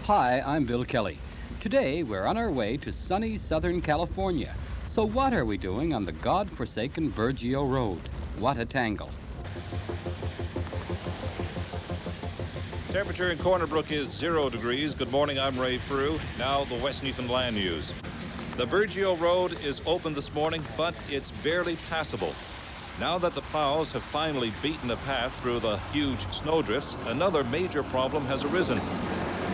Hi, I'm Bill Kelly. Today, we're on our way to sunny Southern California. So what are we doing on the God-forsaken Burgio Road? What a tangle. Temperature in Corner Brook is 0 degrees. Good morning, I'm Ray Frew. Now the West Newfoundland news. The Burgio Road is open this morning, but it's barely passable. Now that the plows have finally beaten a path through the huge snowdrifts, another major problem has arisen.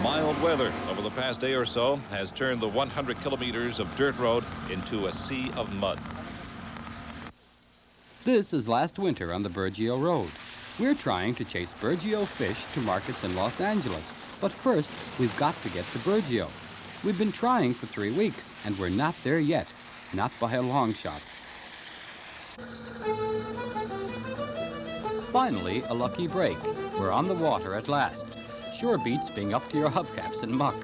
Mild weather over the past day or so has turned the 100 kilometers of dirt road into a sea of mud. This is last winter on the Burgio Road. We're trying to chase Burgio fish to markets in Los Angeles. But first, we've got to get to Burgio. We've been trying for 3 weeks, and we're not there yet. Not by a long shot. Finally, a lucky break. We're on the water at last. Sure beats being up to your hubcaps in muck.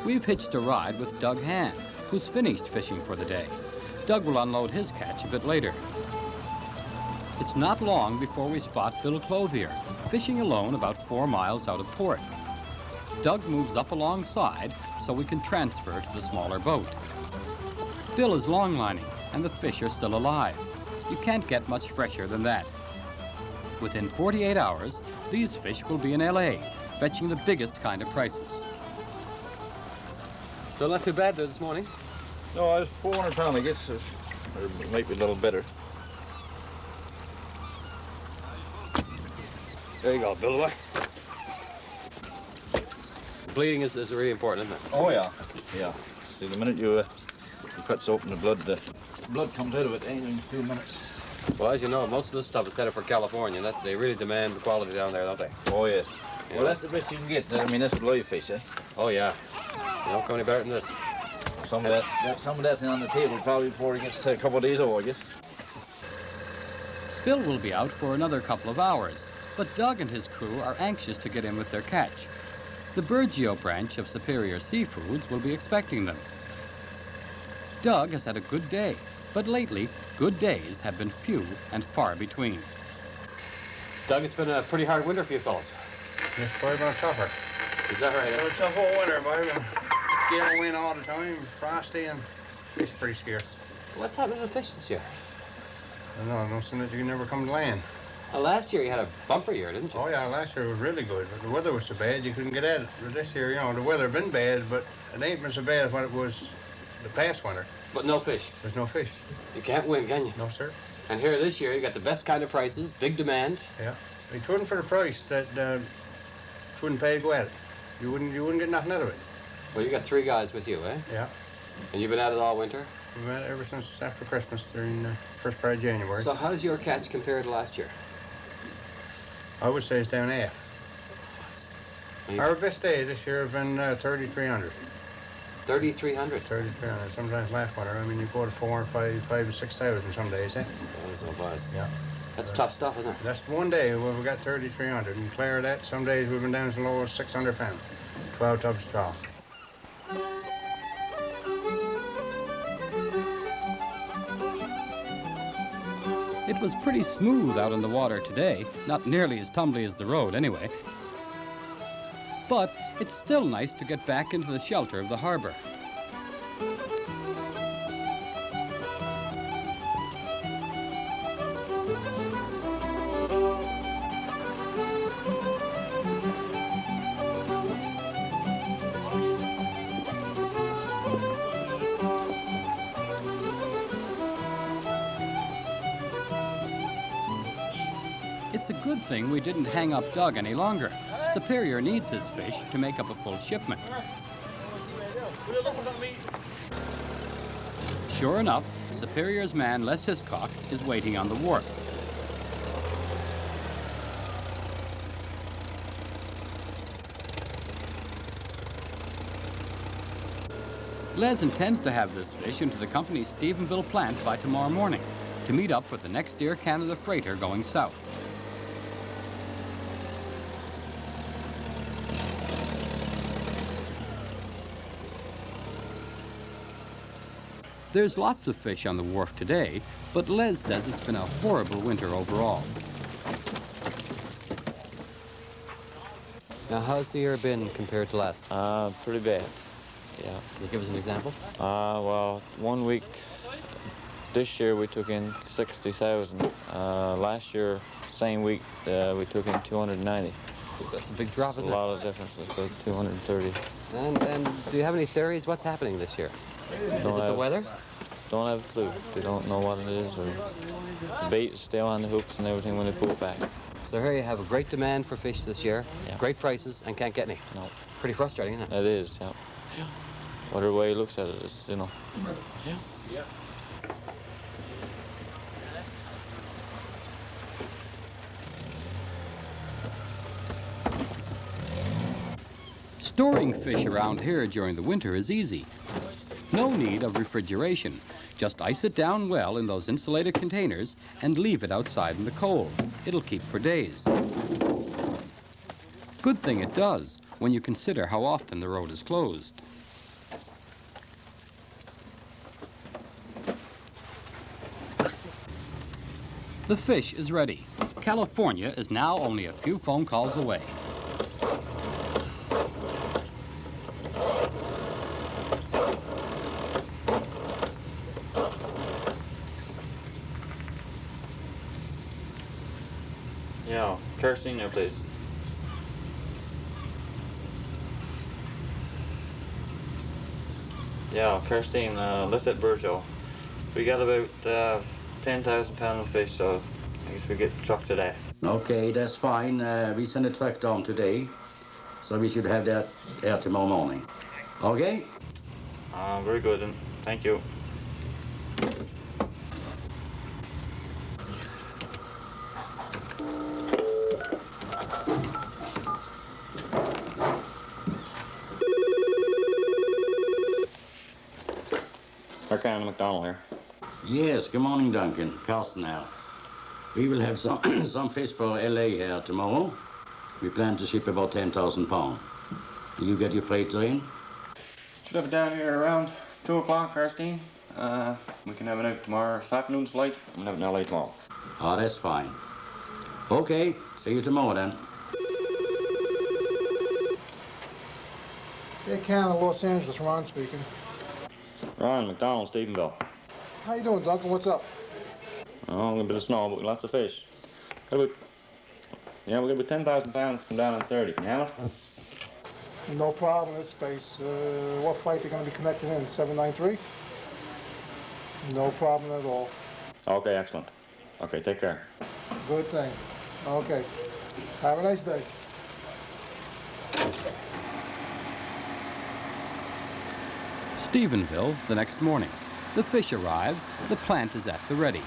We've hitched a ride with Doug Hand, who's finished fishing for the day. Doug will unload his catch a bit later. It's not long before we spot Bill Clothier, fishing alone about 4 miles out of port. Doug moves up alongside so we can transfer to the smaller boat. Bill is longlining, and the fish are still alive. You can't get much fresher than that. Within 48 hours, these fish will be in LA, fetching the biggest kind of prices. So not too bad there this morning? No, I was 400 pounds, I guess. Or it might be a little better. There you go, Bill. Away. Bleeding is really important, isn't it? Oh, yeah. Yeah. See, the minute you cuts open the blood comes out of it in a few minutes. Well, as you know, most of this stuff is headed for California. They really demand the quality down there, don't they? Oh, yes. Yeah. Well, that's the best you can get. I mean, that's live fish, eh? Oh, yeah. You don't come any better than this. Some of that's on the table probably before it gets a couple of days old, I guess. Bill will be out for another couple of hours, but Doug and his crew are anxious to get in with their catch. The Burgio branch of Superior Seafoods will be expecting them. Doug has had a good day, but lately, good days have been few and far between. Doug, it's been a pretty hard winter for you fellas. It's probably been tougher. Is that right? It's a tough whole winter, but gale wind all the time, frosty, and fish pretty scarce. What's happened to the fish this year? I don't see that you can never come to land. Last year you had a bumper year, didn't you? Oh yeah, last year was really good, but the weather was so bad you couldn't get at it. But this year, the weather been bad, but it ain't been so bad as what it was the past winter. But no fish. There's no fish. You can't win, can you? No, sir. And here this year you got the best kind of prices, big demand. Yeah. If it wasn't for the price, that wouldn't pay to go at it. You wouldn't get nothing out of it. Well, you got 3 guys with you, eh? Yeah. And you've been at it all winter? We've been at it ever since after Christmas during the first part of January. So how does your catch compare to last year? I would say it's down half. Our best day this year has been 3,300. 3,300? 3,300. Sometimes last winter, you go to 4, 5, 5, 6,000 some days, eh? That's no buzz. Yeah. That's tough stuff, isn't it? That's one day where we got 3,300. And clear of that, some days we've been down as low as 600 pounds. 12 tubs of trough. It was pretty smooth out on the water today, not nearly as tumbly as the road anyway. But it's still nice to get back into the shelter of the harbor. It's a good thing we didn't hang up Doug any longer. Superior needs his fish to make up a full shipment. Sure enough, Superior's man Les Hiscock is waiting on the wharf. Les intends to have this fish into the company's Stephenville plant by tomorrow morning to meet up with the next Air Canada freighter going south. There's lots of fish on the wharf today, but Les says it's been a horrible winter overall. Now, how's the year been compared to last? Pretty bad. Yeah. Can you give us an example? Well, 1 week this year we took in 60,000. Last year, same week, we took in 290. That's a big drop, isn't it? A lot of difference, about 230. And do you have any theories? What's happening this year? Is it the weather? Don't have a clue. They don't know what it is, or the bait is still on the hooks and everything when they pull it back. So here you have a great demand for fish this year, Yeah. great prices, and can't get any. No. Pretty frustrating, isn't it? It is, yeah. Whatever way he looks at it, it's, you know. Yeah. Storing fish around here during the winter is easy. No need of refrigeration. Just ice it down well in those insulated containers and leave it outside in the cold. It'll keep for days. Good thing it does when you consider how often the road is closed. The fish is ready. California is now only a few phone calls away. Yeah, kerosene there, please. Yeah, kerosene, let's at Burgio. We got about 10,000 pounds of fish, so I guess we get the truck today. Okay, that's fine. We send a truck down today, so we should have that here tomorrow morning. Okay? Very good, and thank you. Colonel McDonald here. Yes, good morning, Duncan. Carsten now. We will have some, some fish for LA here tomorrow. We plan to ship about 10,000 pounds. Will you get your freighter in? Should have it down here around 2 o'clock, Karstine. We can have it out tomorrow. This afternoon's flight. I'm having it in LA tomorrow. Oh, that's fine. Okay, see you tomorrow then. Hey, Canada, Los Angeles, Ron speaking. Ron McDonald, Stephenville. How you doing, Duncan? What's up? Oh, a little bit of snow, but lots of fish. We got about 10,000 pounds come down on 30. Can you handle it? No problem in this space. What flight they going to be connecting in? 793? No problem at all. Okay, excellent. Okay, take care. Good thing. Okay. Have a nice day. Stephenville the next morning. The fish arrives, the plant is at the ready.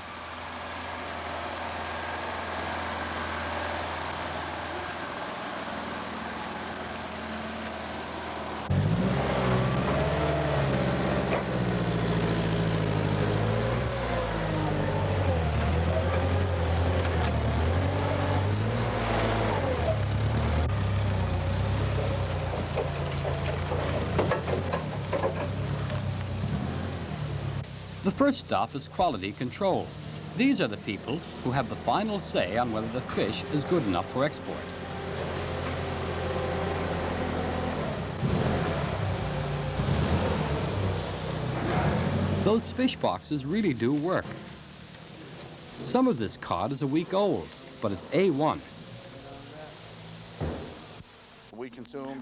The first stop is quality control. These are the people who have the final say on whether the fish is good enough for export. Those fish boxes really do work. Some of this cod is a week old, but it's A1.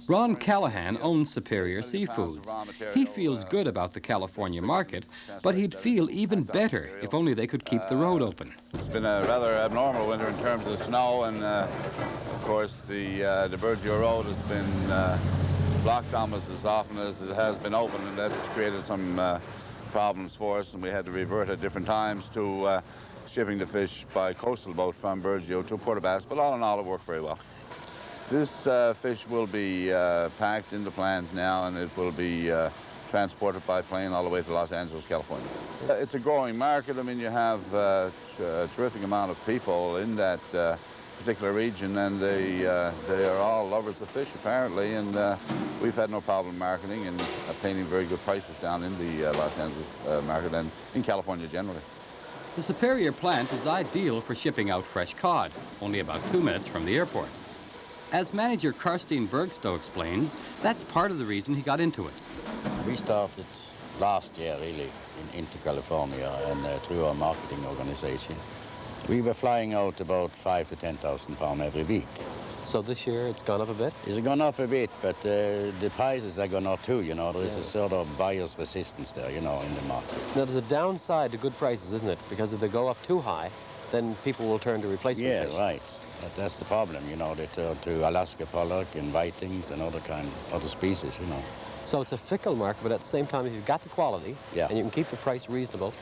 Ron Callahan owns Superior Seafoods. He feels good about the California market, but he'd feel even better if only they could keep the road open. It's been a rather abnormal winter in terms of snow, and of course the Burgio road has been blocked almost as often as it has been open, and that's created some problems for us, and we had to revert at different times to shipping the fish by coastal boat from Burgio to Puerto Bass, but all in all it worked very well. This fish will be packed in the plant now, and it will be transported by plane all the way to Los Angeles, California. It's a growing market. I mean, you have a terrific amount of people in that particular region, and they are all lovers of fish, apparently, and we've had no problem marketing and obtaining very good prices down in the Los Angeles market and in California generally. The Superior plant is ideal for shipping out fresh cod, only about 2 minutes from the airport. As manager Karstien Burgio explains, that's part of the reason he got into it. We started last year, really, into California and through our marketing organization. We were flying out about 5,000 to 10,000 pounds every week. So this year it's gone up a bit? It's gone up a bit, but the prices are gone up too, you know. There is a sort of buyer's resistance there, you know, in the market. Now, there's a downside to good prices, isn't it? Because if they go up too high, then people will turn to replacement fish. Yeah, right. That's the problem, you know. They turn to Alaska pollock and whitings and other species, you know. So it's a fickle market, but at the same time, if you've got the quality and you can keep the price reasonable,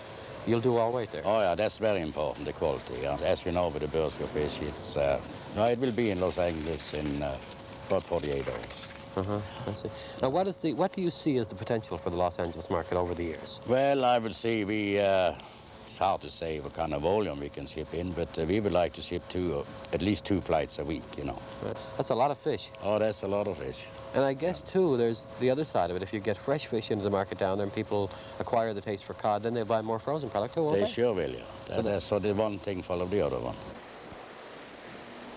you'll do all right there. Oh, yeah, that's very important, the quality. Yeah. As you know, with the Burgio fish, it's, it will be in Los Angeles in about 48 hours. I see. Now, what do you see as the potential for the Los Angeles market over the years? Well, I would say it's hard to say what kind of volume we can ship in, but we would like to ship at least 2 flights a week, you know. That's a lot of fish. Oh, that's a lot of fish. And I guess, too, there's the other side of it. If you get fresh fish into the market down there and people acquire the taste for cod, then they'll buy more frozen product, too, won't they? They sure will, yeah. So the one thing follows the other one.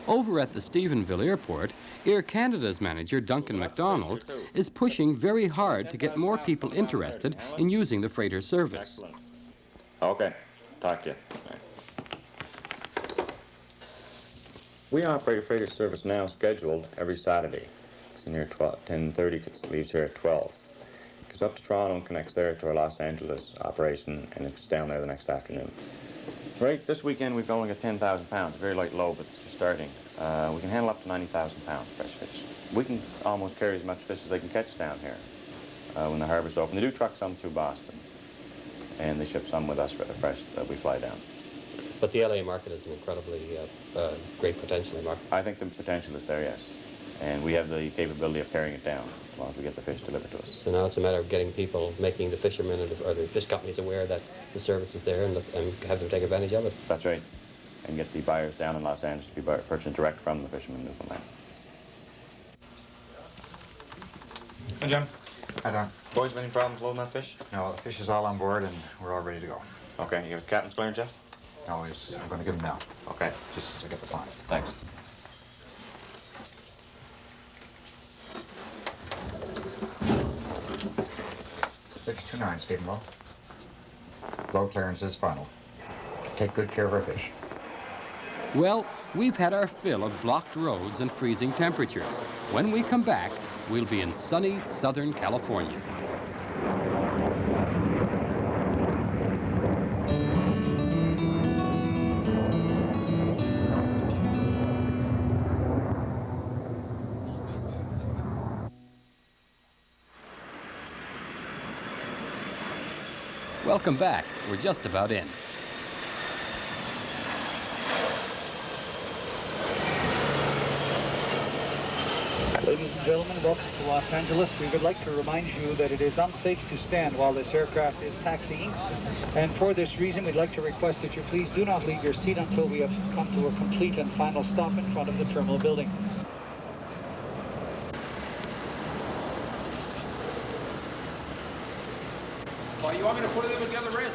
Over at the Stephenville airport, Air Canada's manager, Duncan MacDonald, is pushing very hard to get more people interested in using the freighter service. Okay, talk to you. We operate a freighter service now scheduled every Saturday. It's in here 10:30, it leaves here at 12. It goes up to Toronto and connects there to our Los Angeles operation, and it's down there the next afternoon. Right, this weekend we've only got 10,000 pounds, very light low, but it's just starting. We can handle up to 90,000 pounds fresh fish. We can almost carry as much fish as they can catch down here when the harbor's open. They do truck some through Boston, and they ship some with us for the fresh that we fly down. But the LA market is an incredibly great potential market. I think the potential is there, yes. And we have the capability of carrying it down as long as we get the fish delivered to us. So now it's a matter of getting people, making the fishermen or the fish companies aware that the service is there and have them take advantage of it. That's right. And get the buyers down in Los Angeles to be purchasing direct from the fishermen in Newfoundland. Hi, Jim. Hi, Don. Boys, any problems loading that fish? No, the fish is all on board and we're all ready to go. Okay, you got the captain's clearance, Jeff? No, I'm going to give him now. Okay. Just as I get the fine. Thanks. $629, Stephenville. Load clearance is final. Take good care of our fish. Well, we've had our fill of blocked roads and freezing temperatures. When we come back, we'll be in sunny Southern California. Welcome back. We're just about in. Ladies and gentlemen, welcome to Los Angeles. We would like to remind you that it is unsafe to stand while this aircraft is taxiing. And for this reason, we'd like to request that you please do not leave your seat until we have come to a complete and final stop in front of the terminal building. Well, you want me to put it in with the other end?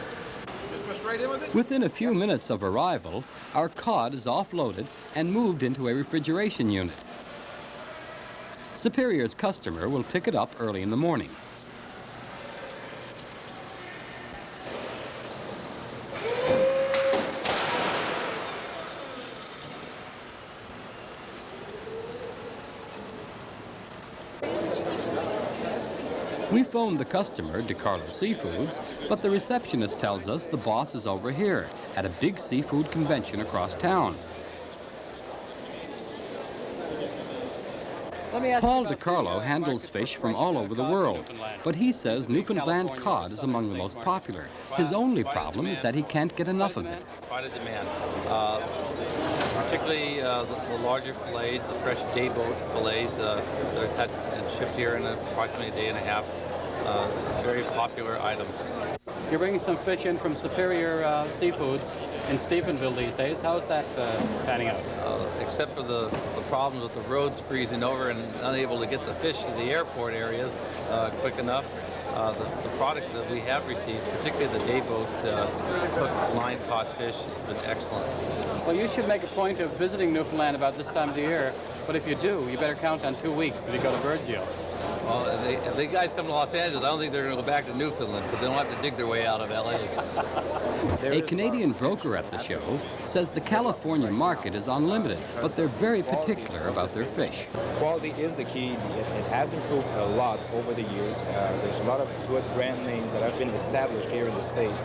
Just go straight in with it? Within a few minutes of arrival, our cod is offloaded and moved into a refrigeration unit. Superior's customer will pick it up early in the morning. We phoned the customer, DeCarlo Seafoods, but the receptionist tells us the boss is over here at a big seafood convention across town. Paul DeCarlo handles fish from all over the world, but he says Newfoundland cod is among the most popular. His only problem is that he can't get enough of it. Quite a demand, particularly the larger fillets, the fresh day boat fillets that are cut and shipped here in approximately a day and a half. Very popular item. You're bringing some fish in from Superior Seafoods in Stephenville these days. How's that panning out? Except for the problems with the roads freezing over and unable to get the fish to the airport areas quick enough. The product that we have received, particularly the day boat hook line caught fish, has been excellent. Well, you should make a point of visiting Newfoundland about this time of the year, but if you do, you better count on 2 weeks if you go to Burgio. Well, if the guys come to Los Angeles, I don't think they're going to go back to Newfoundland, so they don't have to dig their way out of LA. A Canadian broker at the show says the California market is unlimited, but they're very particular about their fish. Quality is the key. It has improved a lot over the years. There's a lot of good brand names that have been established here in the States,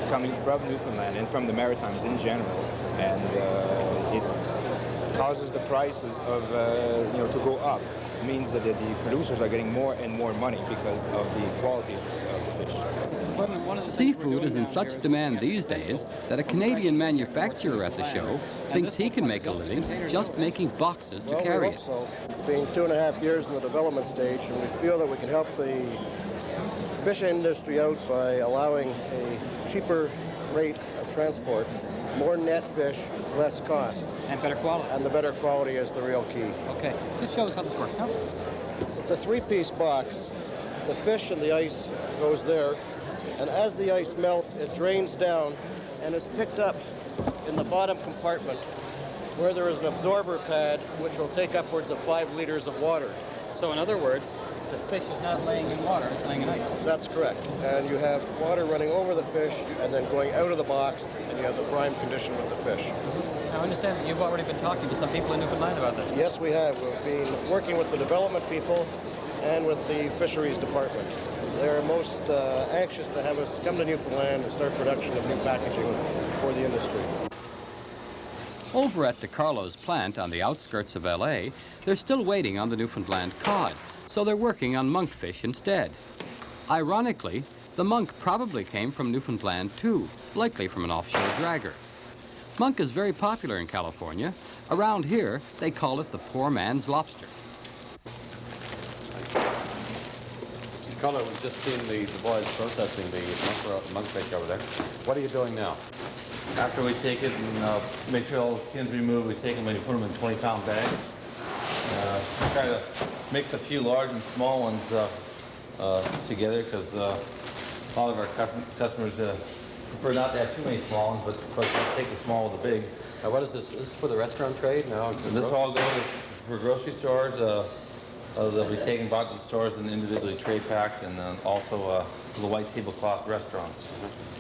coming from Newfoundland and from the Maritimes in general, and it causes the prices of to go up. It means that the producers are getting more and more money because of the quality of the fish. Seafood is in such demand these days that a Canadian manufacturer at the show thinks he can make a living just making boxes to carry it. So. It's been 2.5 years in the development stage, and we feel that we can help the fish industry out by allowing a cheaper rate of transport, more net fish, less cost. And better quality. And the better quality is the real key. Okay, just show us how this works, huh? It's a 3-piece box. The fish and the ice goes there, and as the ice melts, it drains down and is picked up in the bottom compartment where there is an absorber pad which will take upwards of 5 liters of water. So in other words, the fish is not laying in water, it's laying in ice. That's correct. And you have water running over the fish and then going out of the box, and you have the prime condition with the fish. I understand that you've already been talking to some people in Newfoundland about this. Yes, we have. We've been working with the development people and with the fisheries department. They're most anxious to have us come to Newfoundland and start production of new packaging for the industry. Over at the Carlos plant on the outskirts of LA, they're still waiting on the Newfoundland cod, so they're working on monkfish instead. Ironically, the monk probably came from Newfoundland too, likely from an offshore dragger. Monk is very popular in California. Around here, they call it the poor man's lobster. Carlo, we've just seen the boys processing the monkfish over there. What are you doing now? After we take it and make sure all the skin's removed, we take them and we put them in 20-pound bags. Try to mix a few large and small ones together because a lot of our customers prefer not to have too many small ones, but of course let's take the small with the big. What is this? Is this for the restaurant trade now? This all goes for grocery stores. They'll be taken back to the stores and individually tray packed, and then also to the white tablecloth restaurants.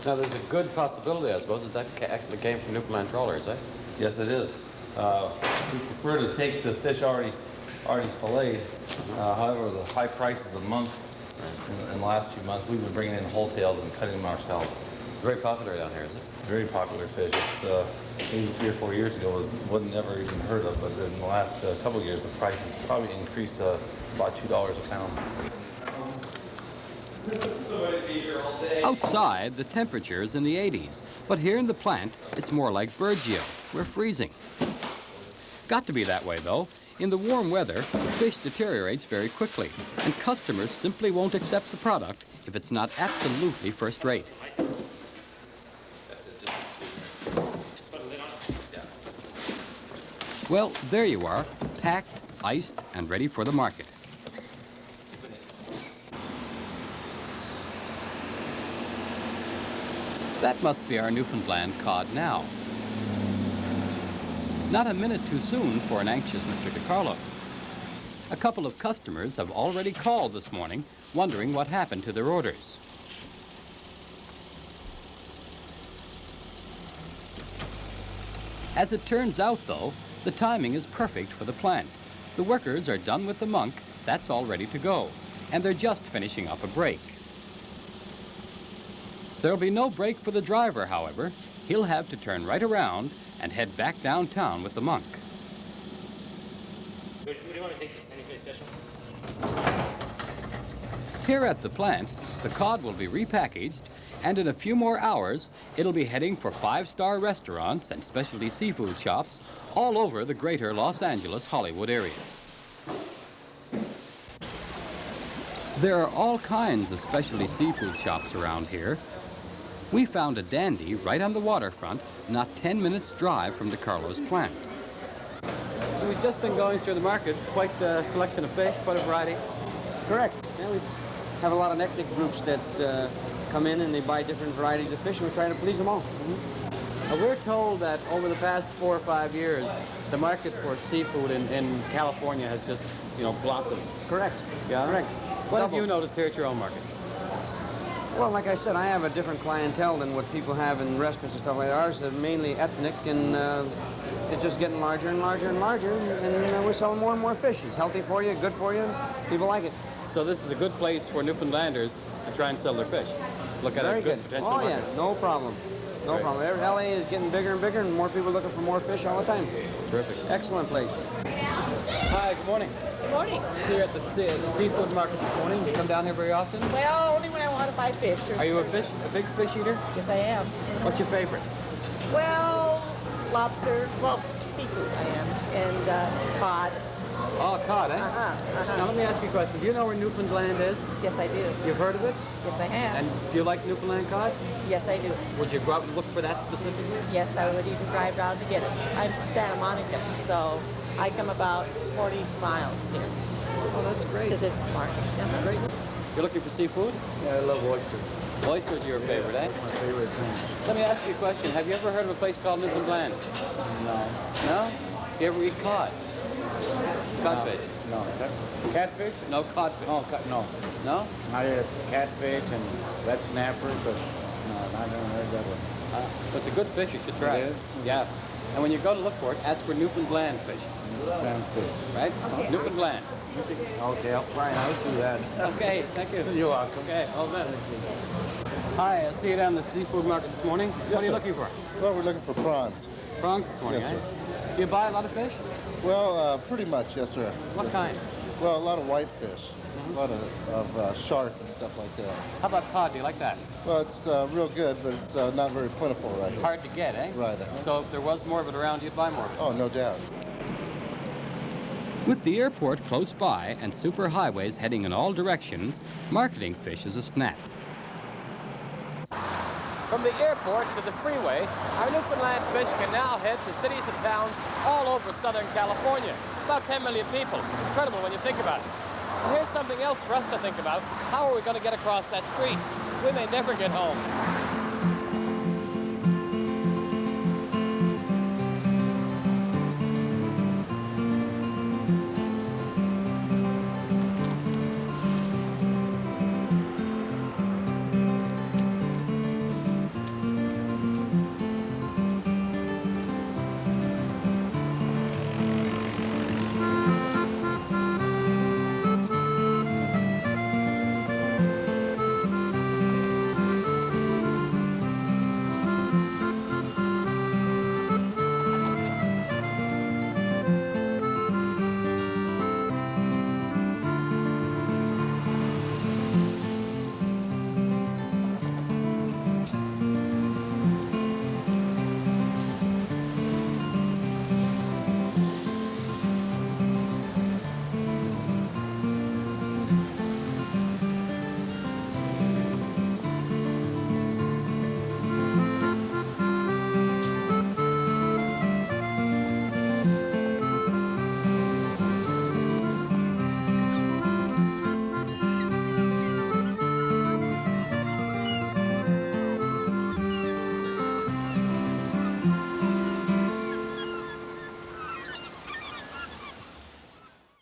Now there's a good possibility, I suppose, that actually came from Newfoundland trawlers, eh? Yes, it is. We prefer to take the fish already filleted. However, the high prices of monk in the last few months, we've been bringing in wholetails and cutting them ourselves. Very popular down here, is it? Very popular fish. It's maybe 3 or 4 years ago wasn't never even heard of, but in the last couple of years, the price has probably increased to about $2 a pound. Outside, the temperature is in the 80s, but here in the plant, it's more like Burgio. We're freezing. Got to be that way, though. In the warm weather, the fish deteriorates very quickly, and customers simply won't accept the product if it's not absolutely first rate. Well, there you are, packed, iced, and ready for the market. That must be our Newfoundland cod now. Not a minute too soon for an anxious Mr. DiCarlo. A couple of customers have already called this morning, wondering what happened to their orders. As it turns out, though, the timing is perfect for the plant. The workers are done with the monk, that's all ready to go, and they're just finishing up a break. There'll be no break for the driver, however. He'll have to turn right around and head back downtown with the monk. Where do you want me to take this? Anything special? Here at the plant, the cod will be repackaged, and in a few more hours, it'll be heading for 5-star restaurants and specialty seafood shops all over the greater Los Angeles, Hollywood area. There are all kinds of specialty seafood shops around here. We found a dandy right on the waterfront, not 10 minutes drive from DiCarlo's plant. So we've just been going through the market, quite a selection of fish, quite a variety. Correct. Yeah, we've have a lot of ethnic groups that come in and they buy different varieties of fish, and we try to please them all. We're told that over the past 4 or 5 years, the market for seafood in California has just, blossomed. Correct. Yeah? Correct. What have you noticed here at your own market? Well, like I said, I have a different clientele than what people have in restaurants and stuff like that. Ours is mainly ethnic, and it's just getting larger and larger and larger, and we're selling more and more fish. It's healthy for you, good for you, people like it. So this is a good place for Newfoundlanders to try and sell their fish. Look at a good potential market. Yeah, no problem. No problem. LA is getting bigger and bigger, and more people looking for more fish all the time. Terrific. Excellent place. Hi, good morning. Good morning. Here at the seafood market this morning. You come down here very often? Well, only when I want to buy fish. Are you a big fish eater? Yes, I am. What's your favorite? Well, lobster. Well, seafood I am. And cod. Oh, cod, eh? Now, let me ask you a question. Do you know where Newfoundland is? Yes, I do. You've heard of it? Yes, I have. And do you like Newfoundland cod? Yes, I do. Would you go out and look for that specifically? Yes, I would even drive down to get it. I'm from Santa Monica, so I come about 40 miles here. Oh, that's great. To this market. Great. You're looking for seafood? Yeah, I love oysters. Oysters are your favorite, eh? My favorite thing. Let me ask you a question. Have you ever heard of a place called Newfoundland? No. No? You ever eat cod? Codfish? No. Catfish? No codfish. Oh, no. No? I had catfish and red snapper, but no, I haven't heard that one. It's a good fish. You should try It it. is? Yeah. And when you go to look for it, ask for Newfoundland fish. Newfoundland fish. Right? Okay. Newfoundland. Okay, I'll try and I'll do that. Okay, thank you. You're welcome. Okay, all the best. Hi, I see you down at the seafood market this morning. What are you looking for? Well, we're looking for prawns. Prawns this morning, Yes, eh? sir. Do you buy a lot of fish? Well, pretty much, yes, sir. What kind? Well, a lot of whitefish, a lot of shark and stuff like that. How about cod? Do you like that? Well, it's real good, but it's not very plentiful right here. Hard to get, eh? Right. So if there was more of it around, you'd buy more of it? Oh, no doubt. With the airport close by and superhighways heading in all directions, marketing fish is a snap. From the airport to the freeway, our Newfoundland fish can now head to cities and towns all over Southern California. About 10 million people. Incredible when you think about it. And here's something else for us to think about. How are we going to get across that street? We may never get home.